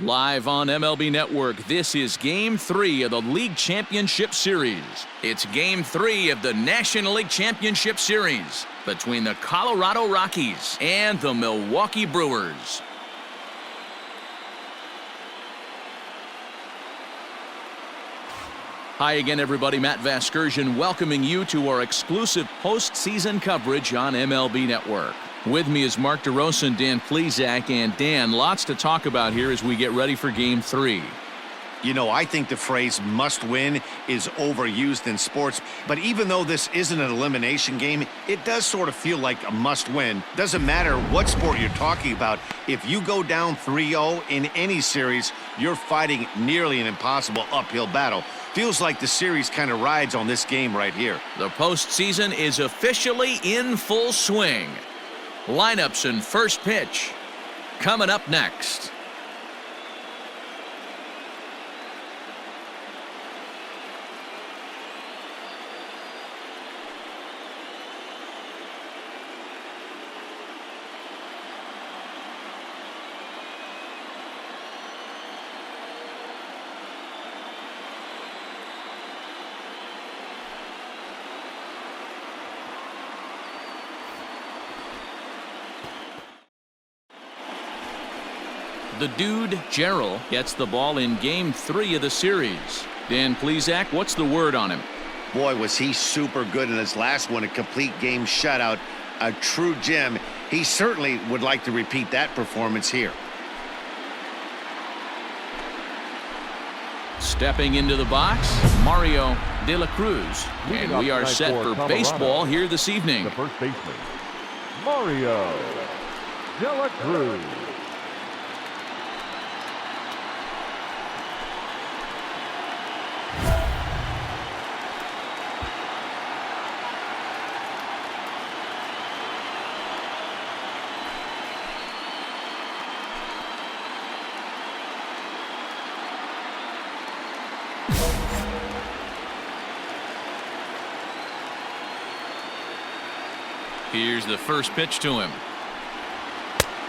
Live on MLB Network, this is Game 3 of the League Championship Series. It's Game 3 of the National League Championship Series between the Colorado Rockies and the Milwaukee Brewers. Hi again, everybody. Matt Vasgersian welcoming you to our exclusive postseason coverage on MLB Network. With me is Mark DeRosa and Dan Plesac. And Dan, lots to talk about here as we get ready for Game 3. You know, I think the phrase must win is overused in sports, but even though this isn't an elimination game, it does sort of feel like a must win. Doesn't matter what sport you're talking about. If you go down 3-0 in any series, you're fighting nearly an impossible uphill battle. Feels like the series kind of rides on this game right here. The postseason is officially in full swing. Lineups and first pitch coming up next. The dude, Gerald, gets the ball in Game 3 of the series. Dan Plesac, what's the word on him? Boy, was he super good in his last one, a complete game shutout, a true gem. He certainly would like to repeat that performance here. Stepping into the box, Mario De La Cruz. And we are set for baseball here this evening. The first baseman, Mario De La Cruz. Here's the first pitch to him.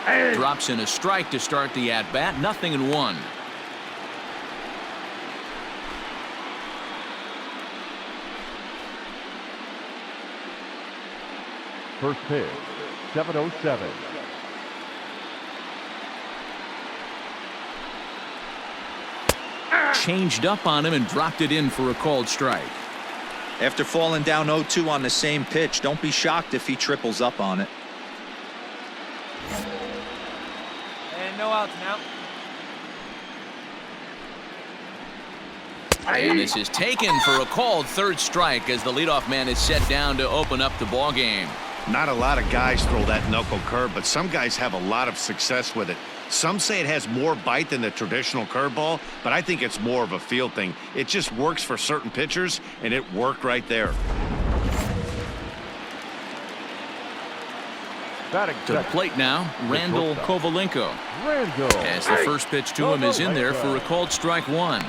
Hey. Drops in a strike to start the at-bat. 0-1. First pitch, 7:07. Changed up on him and dropped it in for a called strike. After falling down 0-2 on the same pitch, don't be shocked if he triples up on it. And no outs now. And this is taken for a called third strike as the leadoff man is set down to open up the ball game. Not a lot of guys throw that knuckle curve, but some guys have a lot of success with it. Some say it has more bite than the traditional curveball, but I think it's more of a feel thing. It just works for certain pitchers, and it worked right there. To the plate now, Randall Kovalenko. As the first pitch to him is in there for a called strike one.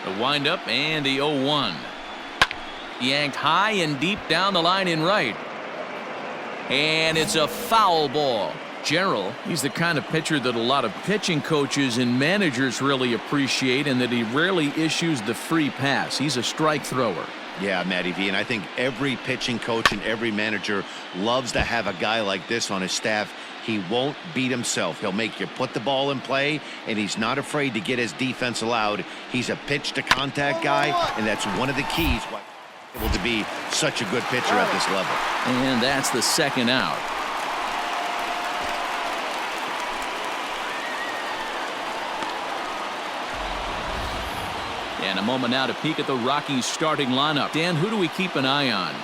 The windup and the 0-1. Yanked high and deep down the line in right. And it's a foul ball. Gerald, he's the kind of pitcher that a lot of pitching coaches and managers really appreciate, and that he rarely issues the free pass. He's a strike thrower. Yeah, Matty V, and I think every pitching coach and every manager loves to have a guy like this on his staff. He won't beat himself. He'll make you put the ball in play, and he's not afraid to get his defense allowed. He's a pitch-to-contact guy, and that's one of the keys why he's able to be such a good pitcher at this level. And that's the second out. And a moment now to peek at the Rockies starting lineup. Dan, who do we keep an eye on?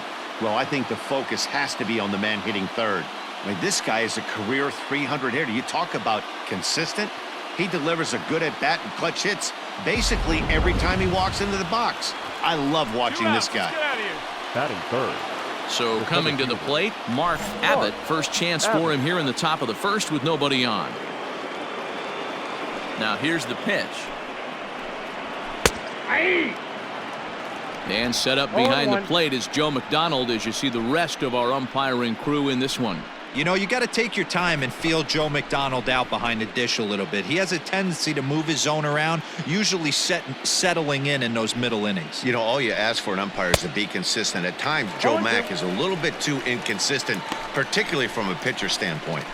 Well, I think the focus has to be on the man hitting third. I mean, this guy is a career 300 hitter. You talk about consistent. He delivers a good at-bat and clutch hits basically every time he walks into the box. I love watching this guy. Batting third. So coming to the plate, Mark Abbott. First chance for him here in the top of the first with nobody on. Now here's the pitch. And set up behind the plate is Joe McDonald as you see the rest of our umpiring crew in this one. You know, you got to take your time and feel Joe McDonald out behind the dish a little bit. He has a tendency to move his zone around, usually settling in those middle innings. You know, all you ask for an umpire is to be consistent. At times, Joe Mack is a little bit too inconsistent, particularly from a pitcher standpoint.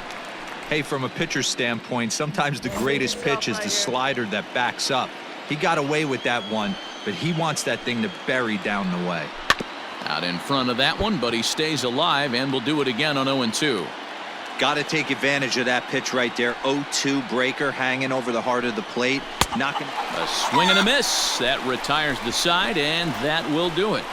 Hey, from a pitcher standpoint, sometimes the greatest pitch is the slider that backs up. He got away with that one, but he wants that thing to bury down the way. Out in front of that one, but he stays alive and will do it again on 0-2. Got to take advantage of that pitch right there. 0-2 breaker hanging over the heart of the plate. Knocking. A swing and a miss. That retires the side, and that will do it.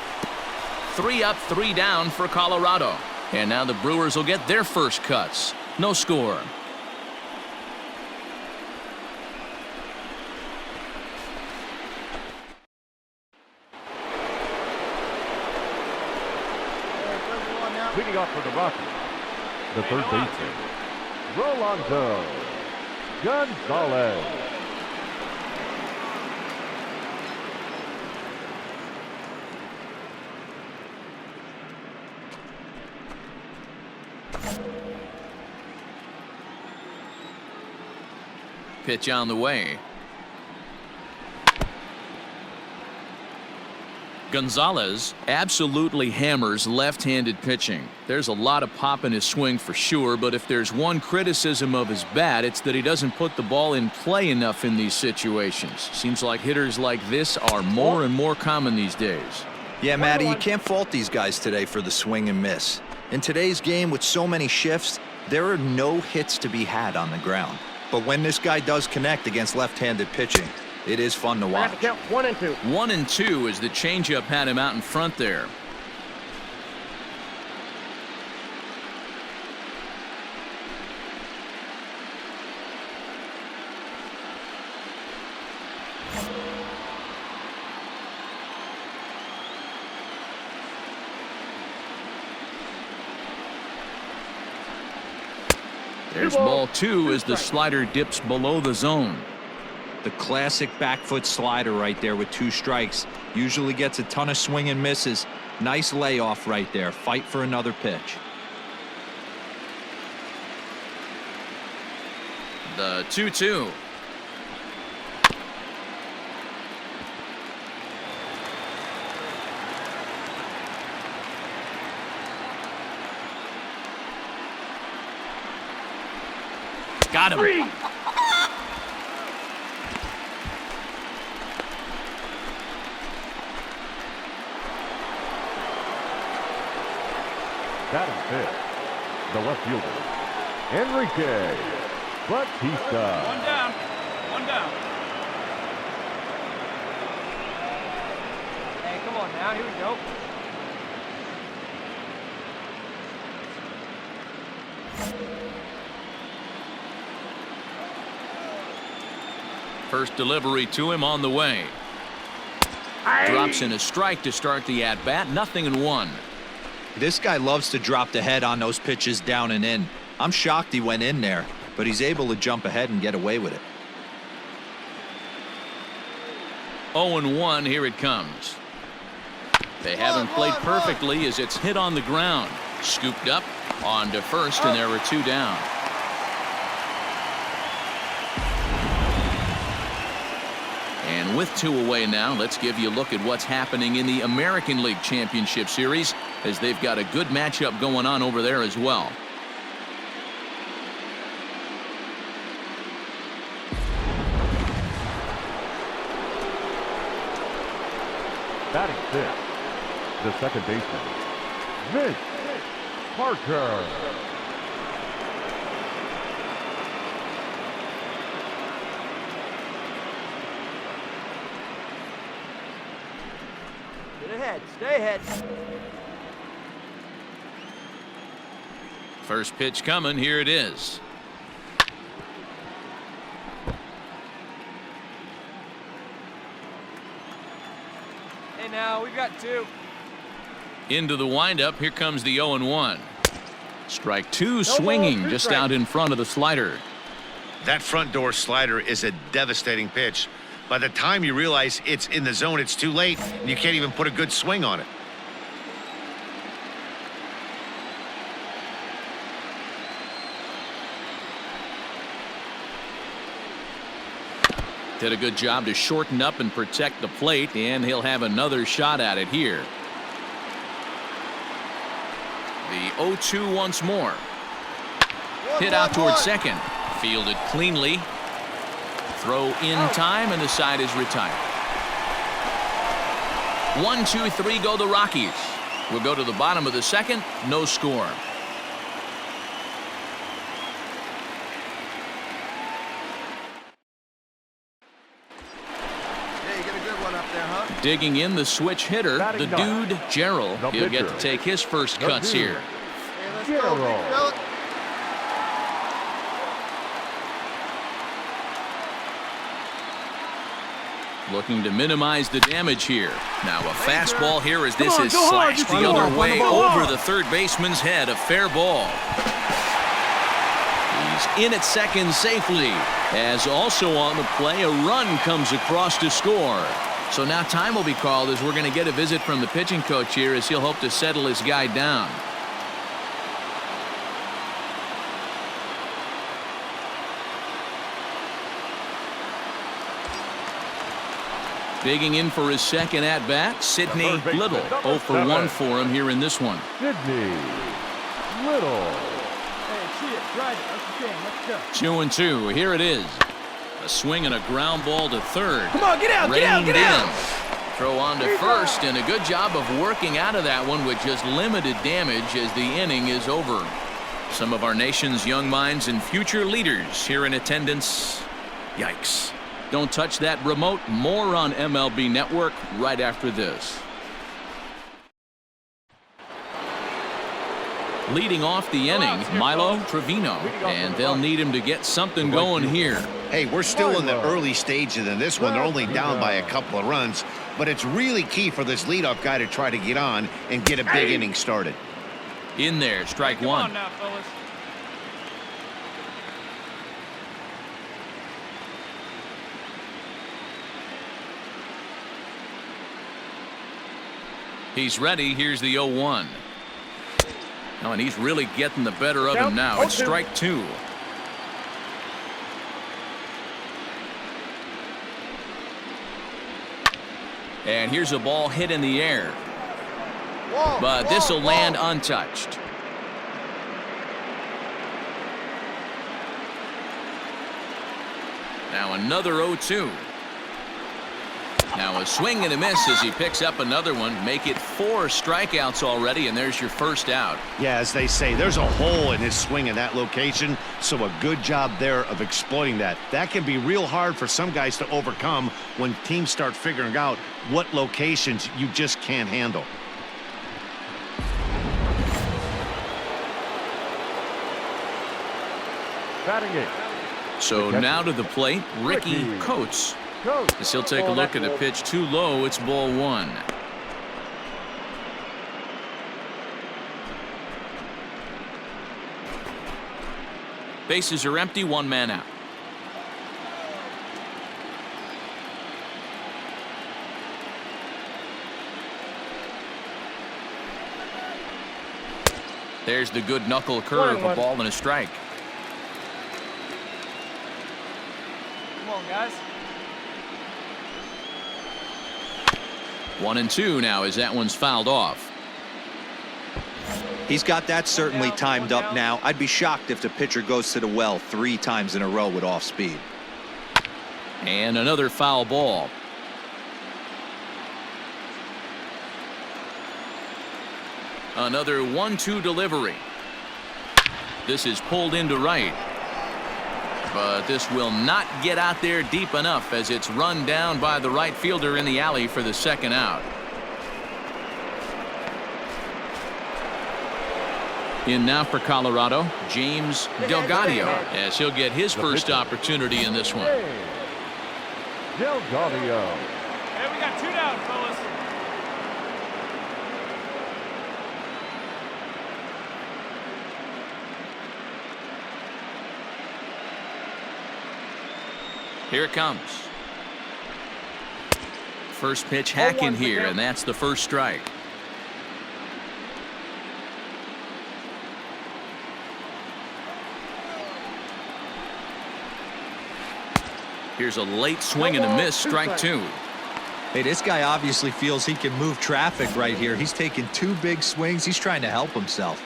3 up, 3 down for Colorado. And now the Brewers will get their first cuts. No score. Leading off for the Rockies, the third baseman, Rolando Gonzalez. Pitch on the way. Gonzalez absolutely hammers left-handed pitching. There's a lot of pop in his swing for sure, but if there's one criticism of his bat, it's that he doesn't put the ball in play enough in these situations. Seems like hitters like this are more and more common these days. Yeah, Matty, you can't fault these guys today for the swing and miss. In today's game with so many shifts, there are no hits to be had on the ground. But when this guy does connect against left-handed pitching, it is fun to watch. 1-2. 1-2 as the changeup had him out in front there. There's ball 2 as the slider dips below the zone. The classic back foot slider right there with 2 strikes. Usually gets a ton of swing and misses. Nice layoff right there. Fight for another pitch. The 2-2. Got him. Batting fifth, the left fielder, Enrique Batista. 1 down. 1 down. Hey, come on now. Here we go. First delivery to him on the way. Drops in a strike to start the at-bat. 0-1. This guy loves to drop the head on those pitches down and in. I'm shocked he went in there, but he's able to jump ahead and get away with it. 0-1, here it comes. They haven't played perfectly as it's hit on the ground. Scooped up on to first, and there were 2 down. And with 2 away now, let's give you a look at what's happening in the American League Championship Series, as they've got a good matchup going on over there as well. Batting fifth, the second baseman, Vince Parker. Get ahead. Stay ahead. First pitch coming. Here it is. Hey, now we've got 2. Into the windup. Here comes the 0-1. Strike 2 swinging just out in front of the slider. That front door slider is a devastating pitch. By the time you realize it's in the zone, it's too late, and you can't even put a good swing on it. Did a good job to shorten up and protect the plate, and he'll have another shot at it here. The 0-2 once more. Hit out towards second. Fielded cleanly. Throw in time, and the side is retired. 1-2-3 go the Rockies. We'll go to the bottom of the second. No score. Digging in the switch hitter, the dude, Gerald. He'll get to take his first cuts here. Gerald. Looking to minimize the damage here. Now a fastball here as this is slashed the other way over the third baseman's head. A fair ball. He's in at second safely. As also on the play, a run comes across to score. So now time will be called as we're going to get a visit from the pitching coach here as he'll hope to settle his guy down. Digging in for his second at-bat, Sidney Little. 0 for 1 for him here in this one. Sidney Little. Hey, see it. Drive it. Let's go. 2-2. Here it is. A swing and a ground ball to third. Come on, get out, get out, get out. Throw on to first, and a good job of working out of that one with just limited damage as the inning is over. Some of our nation's young minds and future leaders here in attendance. Yikes. Don't touch that remote. More on MLB Network right after this. Leading off the inning, Milo Trevino, and they'll need him to get something going here. Hey, we're still in the early stages in this one. They're only down by a couple of runs, but it's really key for this leadoff guy to try to get on and get a big inning started. In there, strike Come one. on now, fellas. He's ready. Here's the 0-1. Oh, and he's really getting the better of him now. It's strike two. And here's a ball hit in the air. But this will land untouched. Now another 0-2. Now a swing and a miss as he picks up another one. Make it 4 strikeouts already, and there's your first out. Yeah, as they say, there's a hole in his swing in that location, so a good job there of exploiting that. That can be real hard for some guys to overcome when teams start figuring out what locations you just can't handle. Batting it. So now to the plate, Ricky Coates. As he'll take a look at a pitch too low. It's ball one. Bases are empty, 1 man out. There's the good knuckle curve, a ball and a strike. Come on, guys. 1-2 now as that one's fouled off. He's got that certainly timed up now. I'd be shocked if the pitcher goes to the well 3 times in a row with off speed. And another foul ball. Another 1-2 delivery. This is pulled into right. But this will not get out there deep enough as it's run down by the right fielder in the alley for the second out. In now for Colorado, James Delgado, as he'll get his first opportunity in this one. Delgado. Hey, we got 2 down, fellas. Here it comes. First pitch hacking here, and that's the first strike. Here's a late swing and a miss, strike two. Hey, this guy obviously feels he can move traffic right here. He's taking two big swings. He's trying to help himself.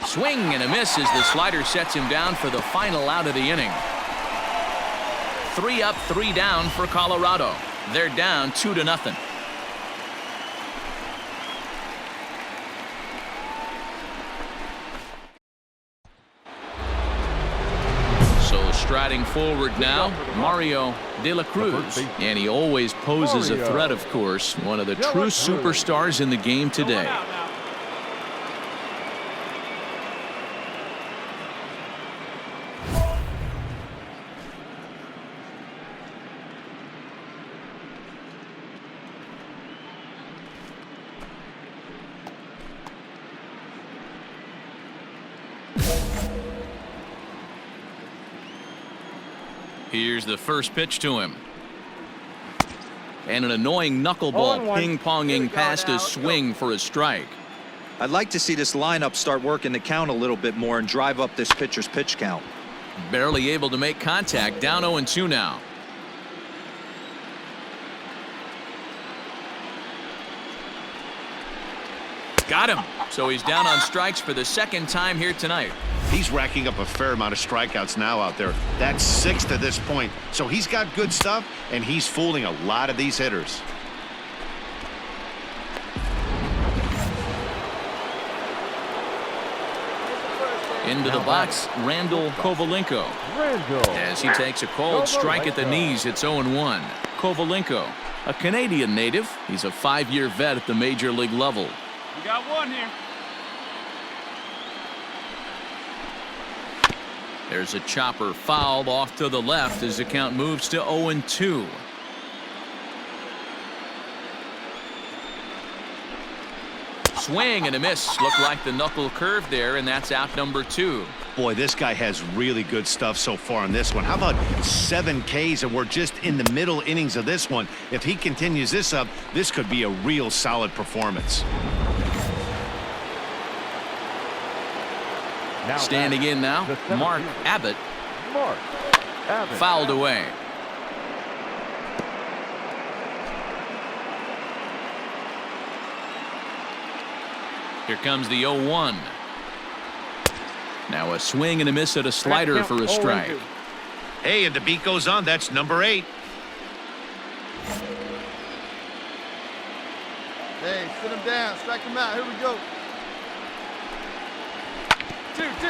Swing and a miss as the slider sets him down for the final out of the inning. 3 up, 3 down for Colorado. They're down 2-0. So striding forward now, Mario De La Cruz. And he always poses a threat, of course. One of the true superstars in the game today. Here's the first pitch to him. And an annoying knuckleball ping-ponging past his swing for a strike. I'd like to see this lineup start working the count a little bit more and drive up this pitcher's pitch count. Barely able to make contact, down 0-2 now. Got him. So he's down on strikes for the second time here tonight. He's racking up a fair amount of strikeouts now out there. That's 6 to this point. So he's got good stuff, and he's fooling a lot of these hitters. Into the box, Randall Kovalenko. As he takes a cold strike at the knees, it's 0-1. Kovalenko, a Canadian native. He's a 5-year vet at the major league level. We got one here. There's a chopper fouled off to the left as the count moves to 0-2. Swing and a miss. Looked like the knuckle curve there, and that's out number 2. Boy, this guy has really good stuff so far on this one. How about 7 Ks, and we're just in the middle innings of this one. If he continues this up, this could be a real solid performance. Standing in now, Mark Abbott. Fouled away. Here comes the 0-1. Now a swing and a miss at a slider for a strike. Hey, and the beat goes on. That's number 8. Hey, sit him down. Strike him out. Here we go.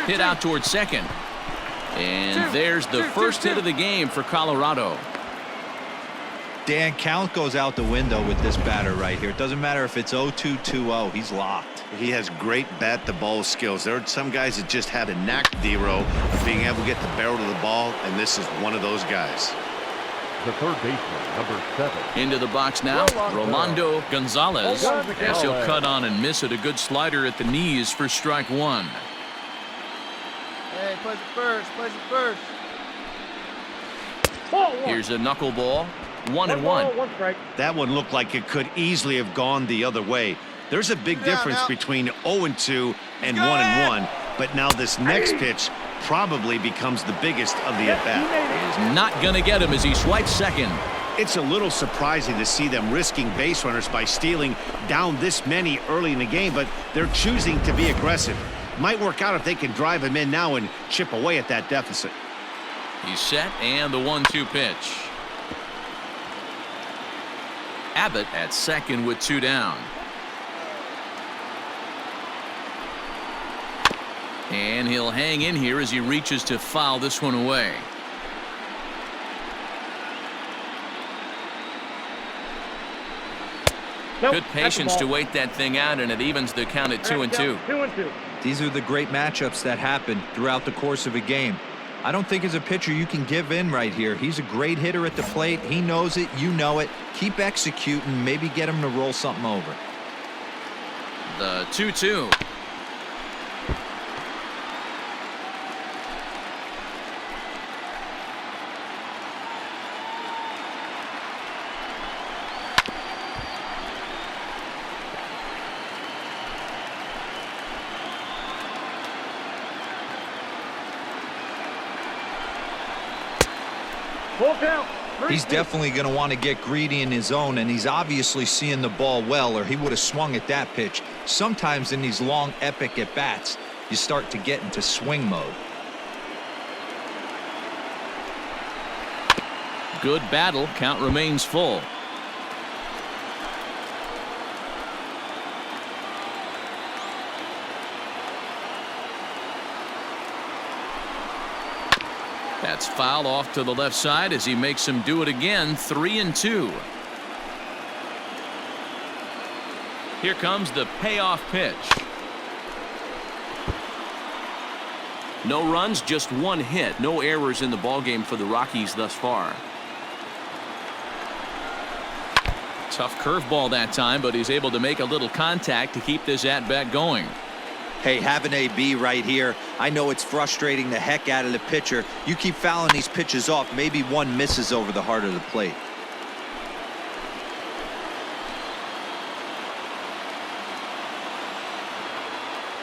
Hit out towards second. And there's the first hit of the game for Colorado. Dan, count goes out the window with this batter right here. It doesn't matter if it's 0-2, 2-0. He's locked. He has great bat-to-ball skills. There are some guys that just have a knack, D-Row, of being able to get the barrel to the ball, and this is one of those guys. The third baseman, number 7. Into the box now, Rolando Gonzalez. As he'll cut on and miss at a good slider at the knees for strike 1. Hey, place it first. Place it first. Here's a knuckleball. 1-1. That one looked like it could easily have gone the other way. There's a big difference between 0-2 and 1-1, but now this next pitch probably becomes the biggest of the at-bat. Is not going to get him as he swipes second. It's a little surprising to see them risking base runners by stealing down this many early in the game, but they're choosing to be aggressive. Might work out if they can drive him in now and chip away at that deficit. He's set, and the 1-2 pitch. Abbott at second with 2 down. And he'll hang in here as he reaches to foul this one away. Good patience to wait that thing out, and it evens the count at 2-2. 2-2. These are the great matchups that happen throughout the course of a game. I don't think as a pitcher you can give in right here. He's a great hitter at the plate. He knows it. You know it. Keep executing. Maybe get him to roll something over. The 2-2. Full count. He's definitely going to want to get greedy in his zone, and he's obviously seeing the ball well, or he would have swung at that pitch. Sometimes in these long, epic at-bats, you start to get into swing mode. Good battle. Count remains full. That's foul off to the left side as he makes him do it again. 3-2. Here comes the payoff pitch. No runs, just one hit. No errors in the ballgame for the Rockies thus far. Tough curveball that time, but he's able to make a little contact to keep this at-bat going. Hey, have an AB right here. I know it's frustrating the heck out of the pitcher. You keep fouling these pitches off, maybe one misses over the heart of the plate.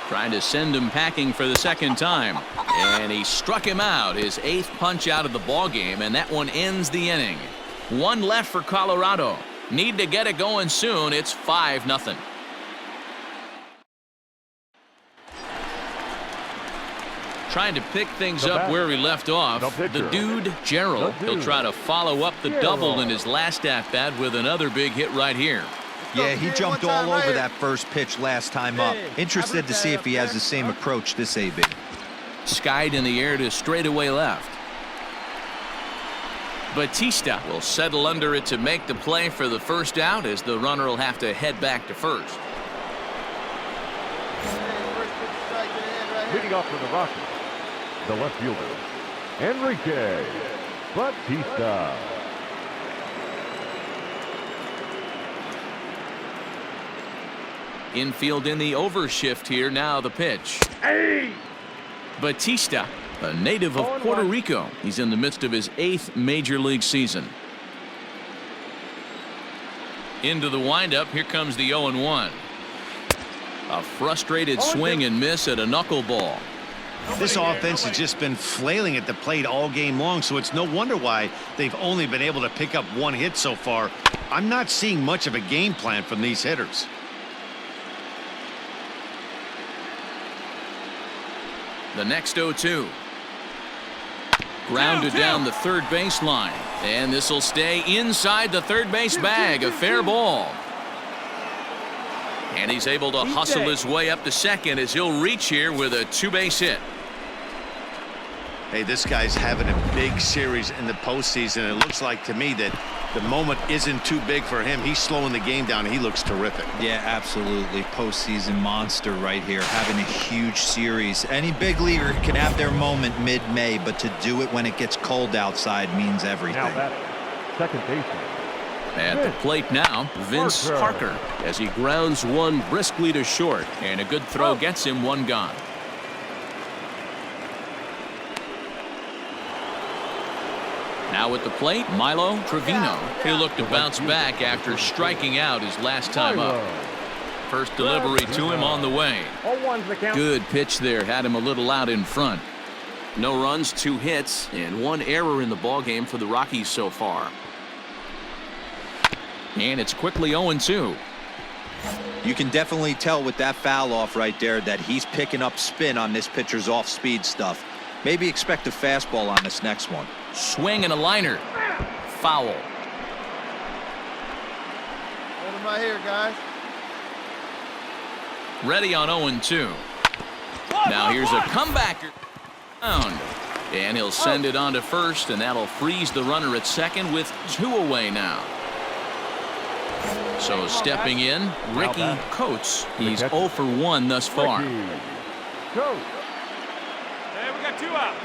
Trying to send him packing for the second time. And he struck him out, his 8th punch out of the ballgame, and that one ends the inning. One left for Colorado. Need to get it going soon. It's 5-0. Trying to pick things up where he left off. The dude, Gerald. He'll try to follow up the double in his last at-bat with another big hit right here. Yeah, he jumped all over that first pitch last time up. Interested to see if he has the same approach this AB. Skied in the air to straightaway left. Batista will settle under it to make the play for the first out as the runner will have to head back to first. Leading off for the Rockies, the left fielder, Enrique Batista. Infield in the overshift here. Now the pitch. Hey! Batista, a native of Puerto Rico. He's in the midst of his 8th major league season. Into the windup. Here comes the 0-1. A frustrated swing and miss at a knuckleball. This offense has just been flailing at the plate all game long, so it's no wonder why they've only been able to pick up one hit so far. I'm not seeing much of a game plan from these hitters. The next 0-2. Grounded down the third baseline. And this will stay inside the third base bag. A fair ball. And he's able to hustle his way up to second as he'll reach here with a 2-base hit. Hey, this guy's having a big series in the postseason. It looks like to me that the moment isn't too big for him. He's slowing the game down. He looks terrific. Yeah, absolutely. Postseason monster right here, having a huge series. Any big leaguer can have their moment mid-May, but to do it when it gets cold outside means everything. Now batting, second baseman. At the plate now, Vince Parker, as he grounds one briskly to short, and a good throw gets him one gone. Now at the plate, Milo Trevino. He'll look to bounce back after striking out his last time up. First delivery to him on the way. Good pitch there, had him a little out in front. No runs, 2 hits, and 1 error in the ballgame for the Rockies so far. And it's quickly 0-2. You can definitely tell with that foul off right there that he's picking up spin on this pitcher's off-speed stuff. Maybe expect a fastball on this next one. Swing and a liner. Foul. Hold him right here, guys. Ready on 0-2. Now here's a comebacker. And he'll send it on to first, and that'll freeze the runner at second with 2 away now. So stepping in, Ricky Coates. He's 0 for 1 thus far. Coates. Hey, we got 2 outs.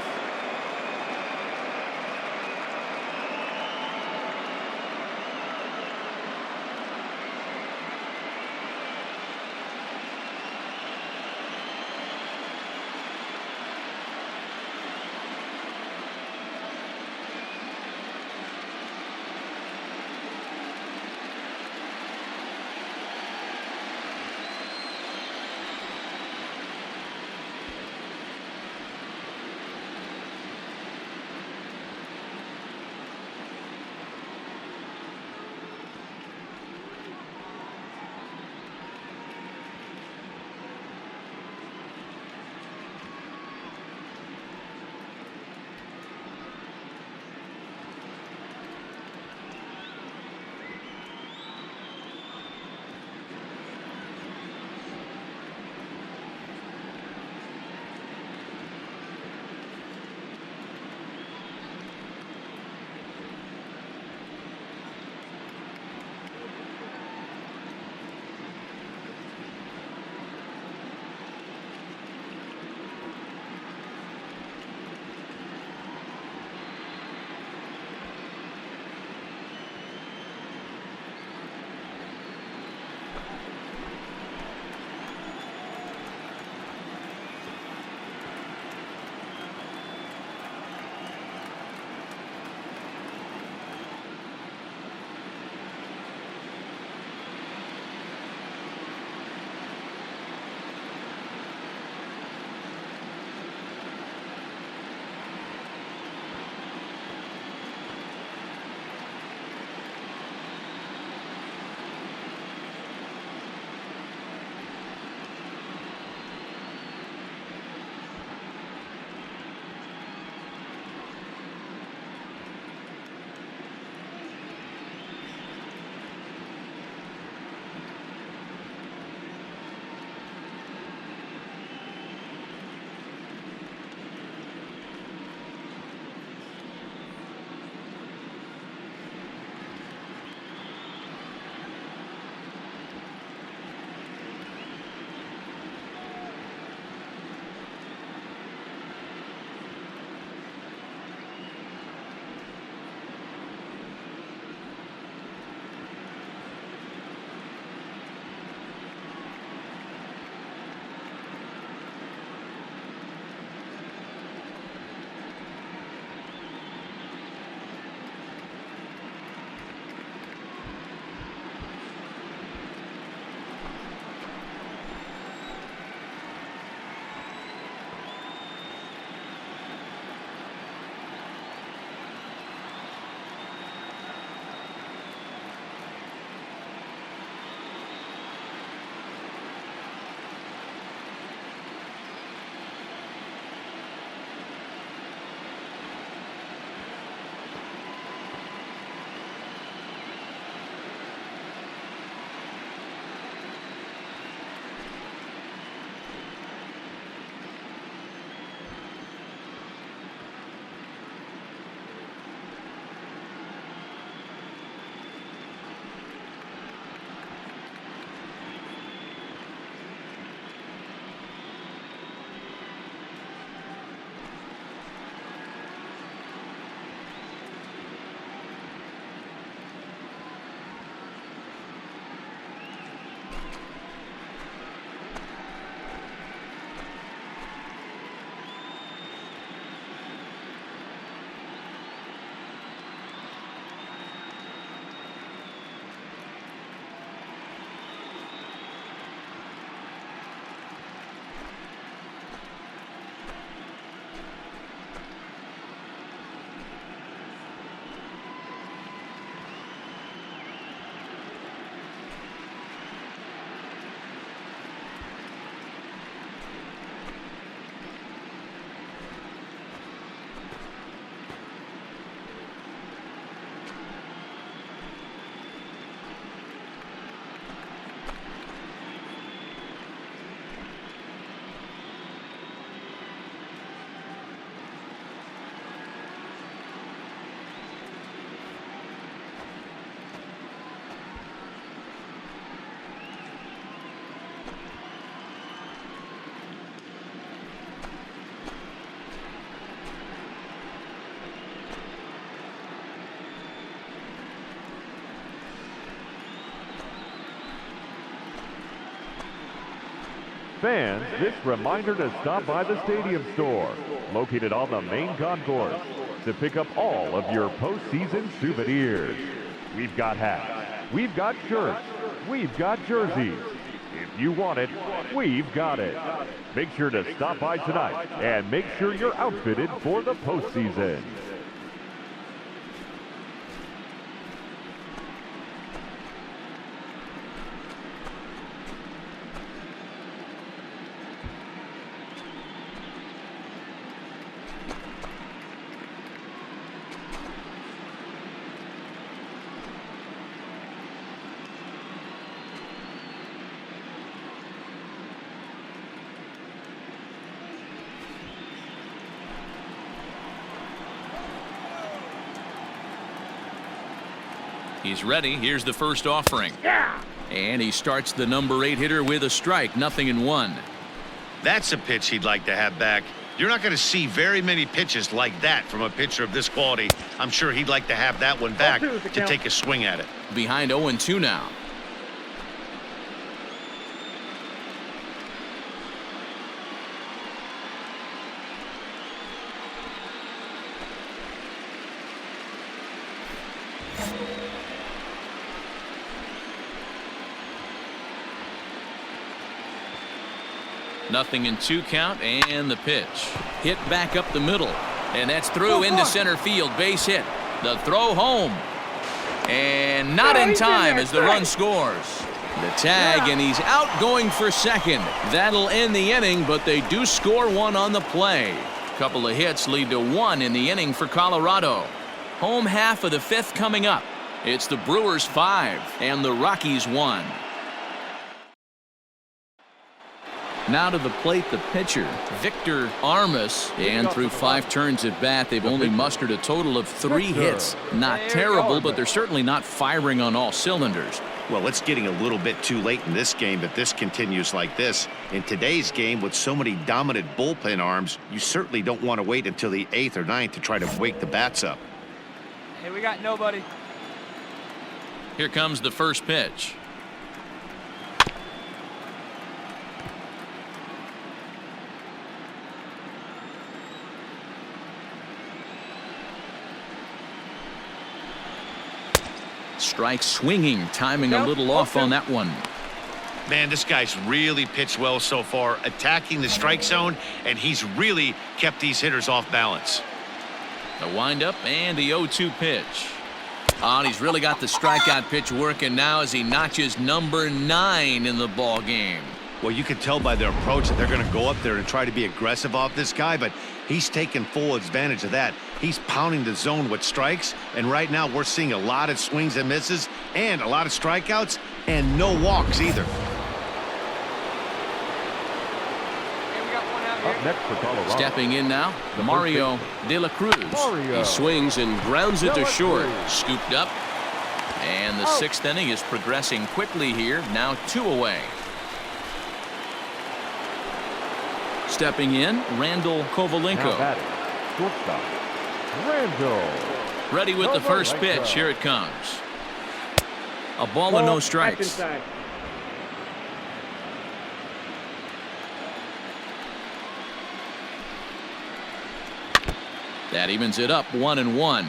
Fans, this reminder to stop by the stadium store, located on the main concourse, to pick up all of your postseason souvenirs. We've got hats, we've got shirts, we've got jerseys. If you want it, we've got it. Make sure to stop by tonight and make sure you're outfitted for the postseason. He's ready. Here's the first offering. And he starts the number 8 hitter with a strike. 0-1. That's a pitch he'd like to have back. You're not going to see very many pitches like that from a pitcher of this quality. I'm sure he'd like to have that one back to take a swing at it. Behind 0-2 now. Nothing in 2 count, and the pitch. Hit back up the middle, and that's through into center field. Base hit. The throw home. And not in time as the run scores. The tag, and he's out going for second. That'll end the inning, but they do score one on the play. Couple of hits lead to 1 in the inning for Colorado. Home half of the 5th coming up. It's the Brewers 5 and the Rockies 1. Now to the plate, the pitcher, Victor Armas. And through 5 turns at bat, they've only mustered a total of 3 hits. Not terrible, but they're certainly not firing on all cylinders. Well, it's getting a little bit too late in this game if this continues like this. In today's game, with so many dominant bullpen arms, you certainly don't want to wait until the 8th or 9th to try to wake the bats up. Hey, we got nobody. Here comes the first pitch. Strike swinging, timing a little off on that one. Man, this guy's really pitched well so far, attacking the strike zone, and he's really kept these hitters off balance. The windup and the 0-2 pitch. And he's really got the strikeout pitch working now as he notches number 9 in the ball game. Well, you can tell by their approach that they're going to go up there and try to be aggressive off this guy, but he's taking full advantage of that. He's pounding the zone with strikes, and right now we're seeing a lot of swings and misses and a lot of strikeouts and no walks either. Up next for Colorado. Stepping in now, Mario De La Cruz. He swings and grounds it to short. Scooped up. And the 6th inning is progressing quickly here. Now 2 away. Stepping in, Randall Kovalenko. Shortstop, Randall. Ready with the first pitch. Here it comes. A ball and no strikes. That evens it up 1-1.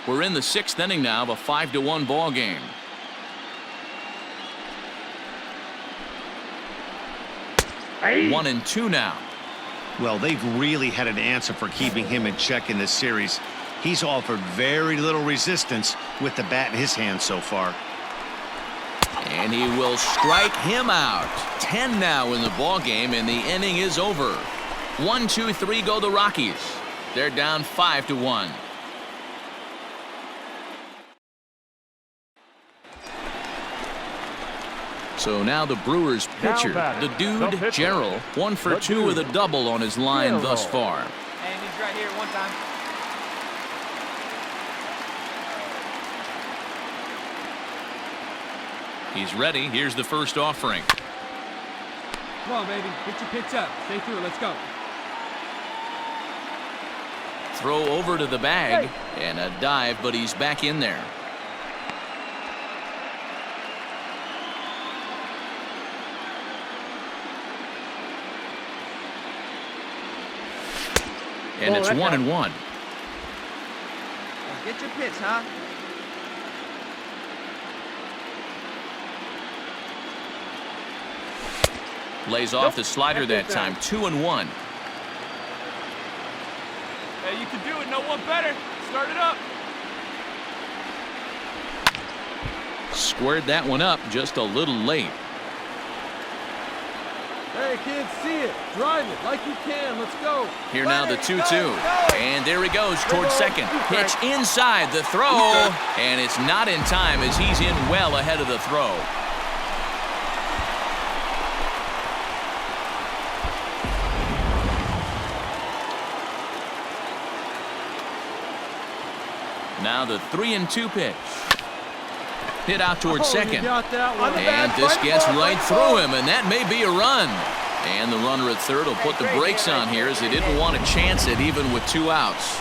We're in the 6th inning now of a 5-1 ball game. Hey. 1-2 now. Well, they've really had an answer for keeping him in check in this series. He's offered very little resistance with the bat in his hand so far. And he will strike him out. 10 now in the ball game, and the inning is over. 1, 2, 3 go the Rockies. They're down 5-1. So now the Brewers pitcher, the dude, Gerald, 1 for 2 with a double on his line thus far. And he's right here one time. He's ready. Here's the first offering. Come on, baby. Get your pitch up. Stay through it. Let's go. Throw over to the bag and a dive, but he's back in there. And it's 1-1. Get your pitch, huh? Lays off the slider that time. 2-1. Hey, you can do it. No one better. Start it up. Squared that one up just a little late. Hey, kids, see it. Drive it like you can. Let's go. Here now the 2-2. And there he goes towards second. Pitch inside the throw. And it's not in time as he's in well ahead of the throw. Now the 3-2 pitch. Hit out towards second. And this gets right through him, and that may be a run. And the runner at third will put the brakes on here as they didn't want to chance it even with 2 outs.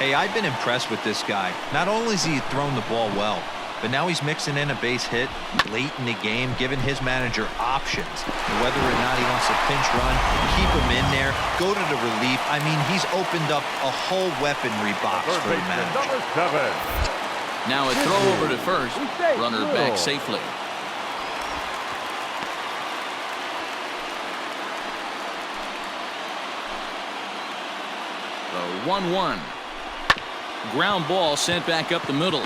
Hey, I've been impressed with this guy. Not only has he thrown the ball well, but now he's mixing in a base hit late in the game, giving his manager options. And whether or not he wants to pinch run, keep him in there, go to the relief. I mean, he's opened up a whole weaponry box for the manager. Number 7. Now a throw over to first. Runner back safely. The 1-1. Ground ball sent back up the middle.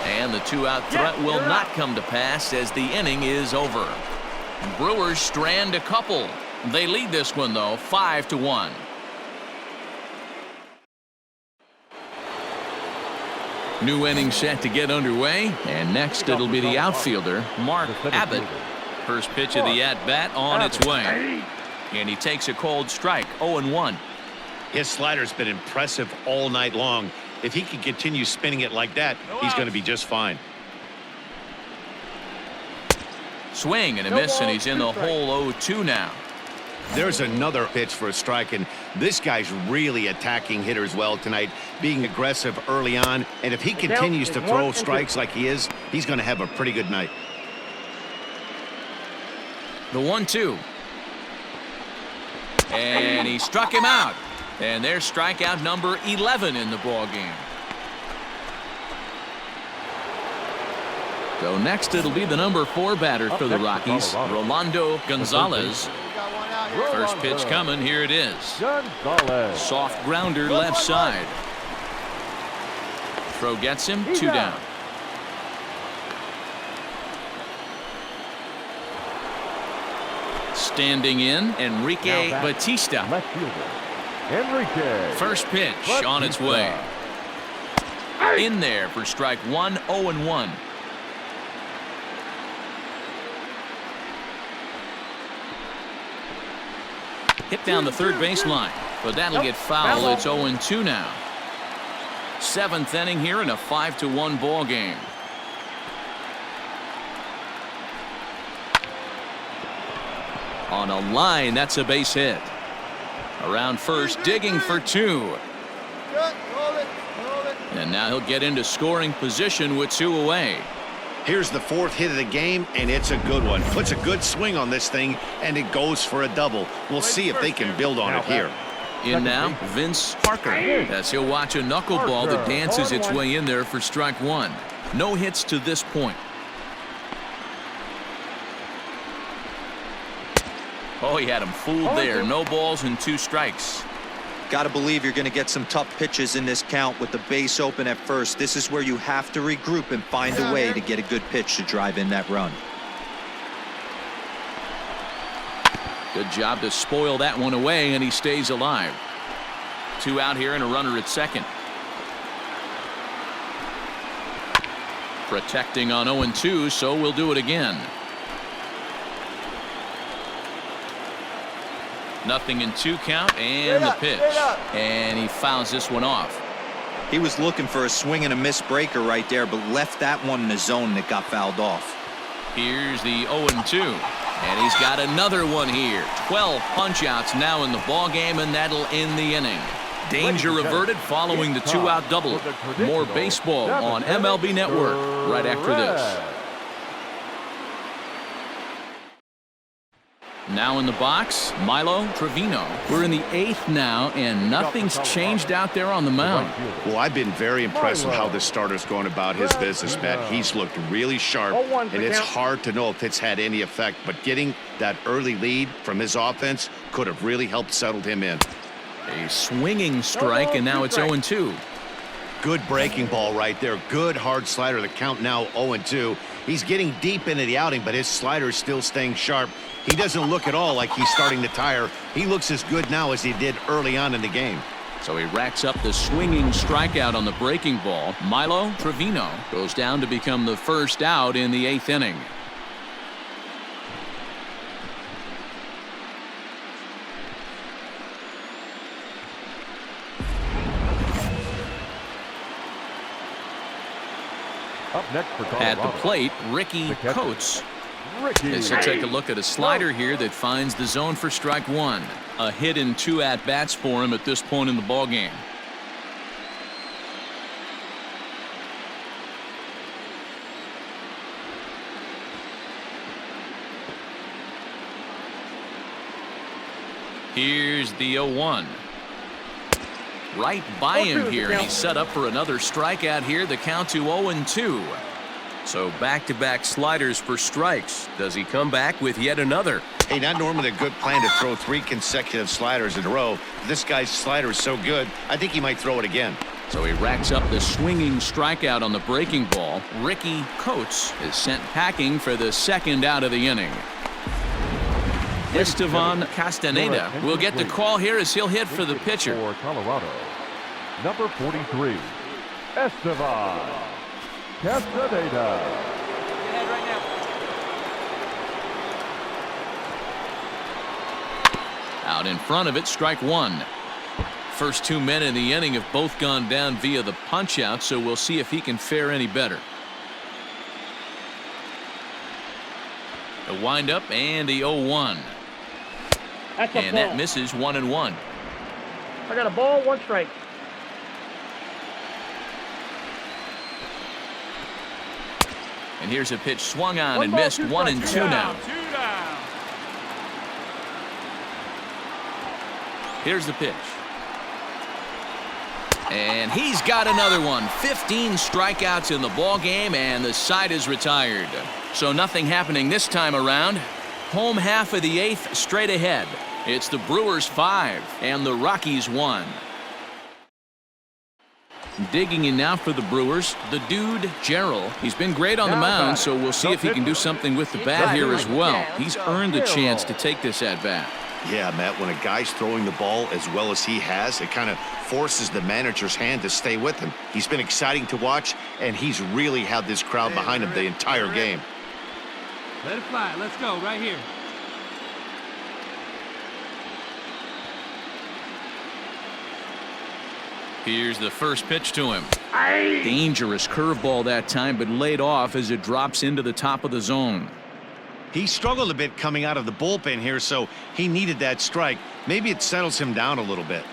And the 2-out threat will not come to pass as the inning is over. Brewers strand a couple. They lead this one, though, 5-1. New inning set to get underway. And next it'll be the outfielder, Mark Abbott. First pitch of the at-bat on its way. And he takes a cold strike, 0-1. His slider's been impressive all night long. If he can continue spinning it like that, he's going to be just fine. Swing and a miss, and he's in the hole 0-2 now. There's another pitch for a strike, and this guy's really attacking hitters well tonight, being aggressive early on. And if he continues to throw strikes like he is, he's going to have a pretty good night. The 1-2. And he struck him out. And there's strikeout number 11 in the ball game. So next it'll be the number 4 batter for the Rockies, Rolando Gonzalez. First pitch coming, here it is. Soft grounder left side. Throw gets him, 2 down. Standing in, Enrique Batista. Left fielder, Enrique. First pitch on its way. In there for strike 1, 0-1. Hit down the third baseline, but that'll get foul. It's 0-2 now. 7th inning here in a 5-1 ball game. On a line, that's a base hit. Around first, digging for 2. And now he'll get into scoring position with 2 away. Here's the 4th hit of the game, and it's a good one. Puts a good swing on this thing, and it goes for a double. We'll see if they can build on it here. In now, Vince Parker. As he'll watch a knuckleball that dances its way in there for strike 1. No hits to this point. Oh, he had him fooled there. No balls and 2 strikes. Got to believe you're going to get some tough pitches in this count with the base open at first. This is where you have to regroup and find a way to get a good pitch to drive in that run. Good job to spoil that one away, and he stays alive. 2 out here and a runner at second. Protecting on 0-2, so we'll do it again. Nothing in 2 count, and the pitch. And he fouls this one off. He was looking for a swing and a miss breaker right there, but left that one in the zone that got fouled off. Here's the 0-2. And he's got another one here. 12 punch-outs now in the ball game, and that'll end the inning. Danger averted following the 2-out double. More baseball on MLB Network right after this. Now in the box, Milo Trevino. We're in the 8th now, and nothing's changed out there on the mound. Well, I've been very impressed with how this starter's going about his business, Matt. He's looked really sharp, and it's hard to know if it's had any effect, but getting that early lead from his offense could have really helped settle him in. A swinging strike, and now it's 0-2. Good breaking ball right there. Good hard slider. The count now 0-2. He's getting deep into the outing, but his slider is still staying sharp. He doesn't look at all like he's starting to tire. He looks as good now as he did early on in the game. So he racks up the swinging strikeout on the breaking ball. Milo Trevino goes down to become the first out in the 8th inning. Up next for Colorado. At the plate, Ricky Coates. As he'll take a look at a slider here that finds the zone for strike 1. A hit and 2 at-bats for him at this point in the ballgame. Here's the 0-1. Right by him here, and he's set up for another strikeout here. The count to 0-2. So back-to-back sliders for strikes. Does he come back with yet another? Hey, not normally a good plan to throw 3 consecutive sliders in a row. This guy's slider is so good, I think he might throw it again. So he racks up the swinging strikeout on the breaking ball. Ricky Coates is sent packing for the 2nd out of the inning. Estevan Castaneda will get the call here as he'll hit for the pitcher. For Colorado, number 43, Estevan Castaneda. Out in front of it, strike 1. First 2 men in the inning have both gone down via the punch-out, so we'll see if he can fare any better. A windup and the 0-1. And that misses 1-1. I got a ball, 1 strike. And here's a pitch swung on and missed. 1-2 now. Here's the pitch. And he's got another one. 15 strikeouts in the ball game, and the side is retired. So nothing happening this time around. Home half of the 8th straight ahead. It's the Brewers 5 and the Rockies 1. Digging in now for the Brewers, the dude, Gerald. He's been great on the mound, so we'll see if he can do something with the bat here as well. He's earned the chance to take this at-bat. Yeah, Matt, when a guy's throwing the ball as well as he has, it kind of forces the manager's hand to stay with him. He's been exciting to watch, and he's really had this crowd behind him the entire game. Let it fly. Let's go right here. Here's the first pitch to him. Dangerous curveball that time, but laid off as it drops into the top of the zone. He struggled a bit coming out of the bullpen here, so he needed that strike. Maybe it settles him down a little bit.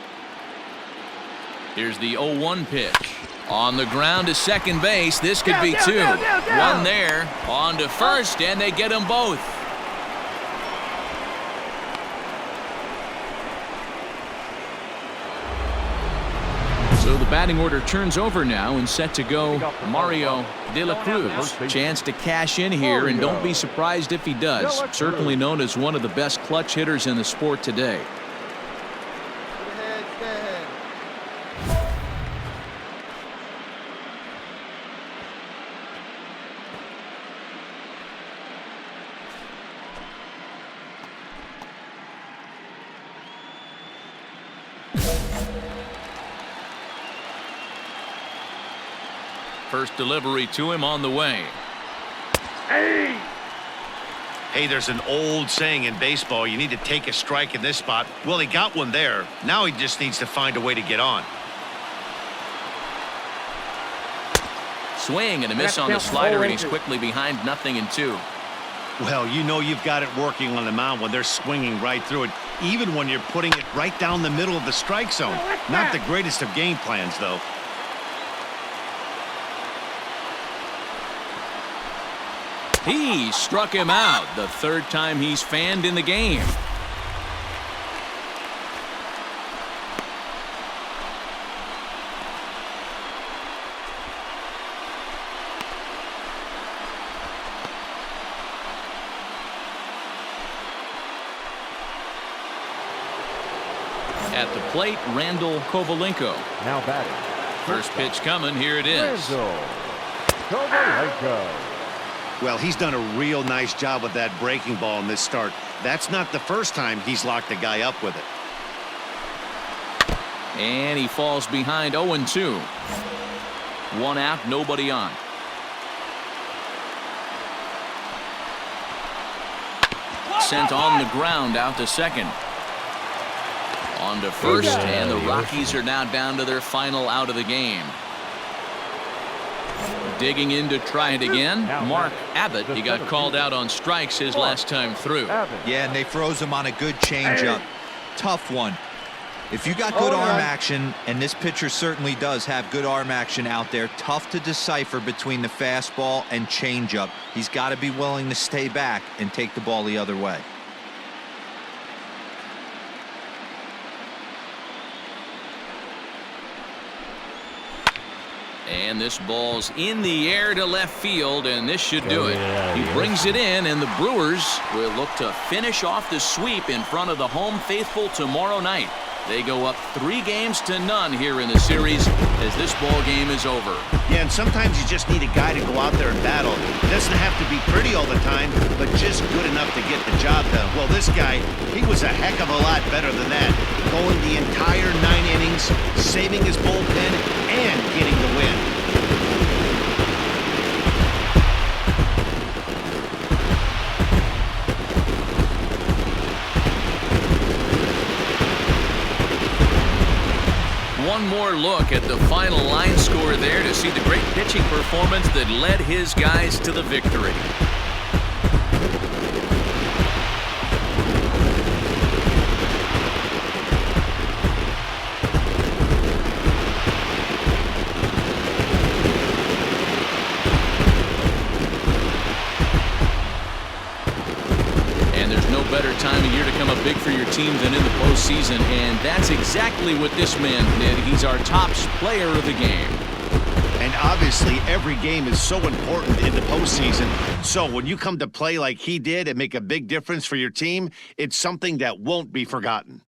Here's the 0-1 pitch. On the ground to second base. This could be 2. One there. On to first, and they get them both. So the batting order turns over now and set to go Mario De La Cruz. Chance to cash in here, and don't be surprised if he does. Certainly known as one of the best clutch hitters in the sport today. First delivery to him on the way. Hey, there's an old saying in baseball, you need to take a strike in this spot. Well, he got one there. Now he just needs to find a way to get on. Swing and a miss on the slider, and he's quickly behind 0-2. Well, you know you've got it working on the mound when they're swinging right through it, even when you're putting it right down the middle of the strike zone. Not the greatest of game plans, though. He struck him out, the third time he's fanned in the game. At the plate, Randall Kovalenko. Now batting. First pitch coming. Here it is. Randall Kovalenko. Well, he's done a real nice job with that breaking ball in this start. That's not the first time he's locked a guy up with it. And he falls behind 0-2. One out, nobody on. Sent on the ground out to second. On to first, and the Rockies are now down to their final out of the game. Digging in to try it again, Mark Abbott. He got called out on strikes his last time through. Yeah, and they froze him on a good changeup. Tough one. If you got good arm action, and this pitcher certainly does have good arm action out there, tough to decipher between the fastball and changeup. He's got to be willing to stay back and take the ball the other way. And this ball's in the air to left field, and this should do it. He brings it in, and the Brewers will look to finish off the sweep in front of the home faithful tomorrow night. They go up 3-0 here in the series as this ball game is over. Yeah, and sometimes you just need a guy to go out there and battle. It doesn't have to be pretty all the time, but just good enough to get the job done. Well, this guy, he was a heck of a lot better than that. Going the entire 9 innings, saving his bullpen, and getting the win. One more look at the final line score there to see the great pitching performance that led his guys to the victory. Better time of year to come up big for your team than in the postseason, and that's exactly what this man did. He's our top player of the game. And obviously every game is so important in the postseason. So when you come to play like he did and make a big difference for your team, it's something that won't be forgotten.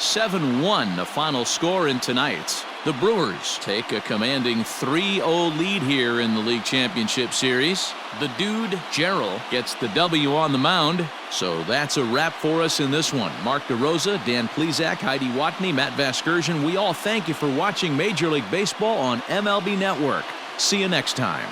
(7-1) the final score in tonight's. The Brewers take a commanding 3-0 lead here in the League Championship Series. The dude, Gerald, gets the W on the mound. So that's a wrap for us in this one. Mark DeRosa, Dan Plesac, Heidi Watney, Matt Vasgersian. We all thank you for watching Major League Baseball on MLB Network. See you next time.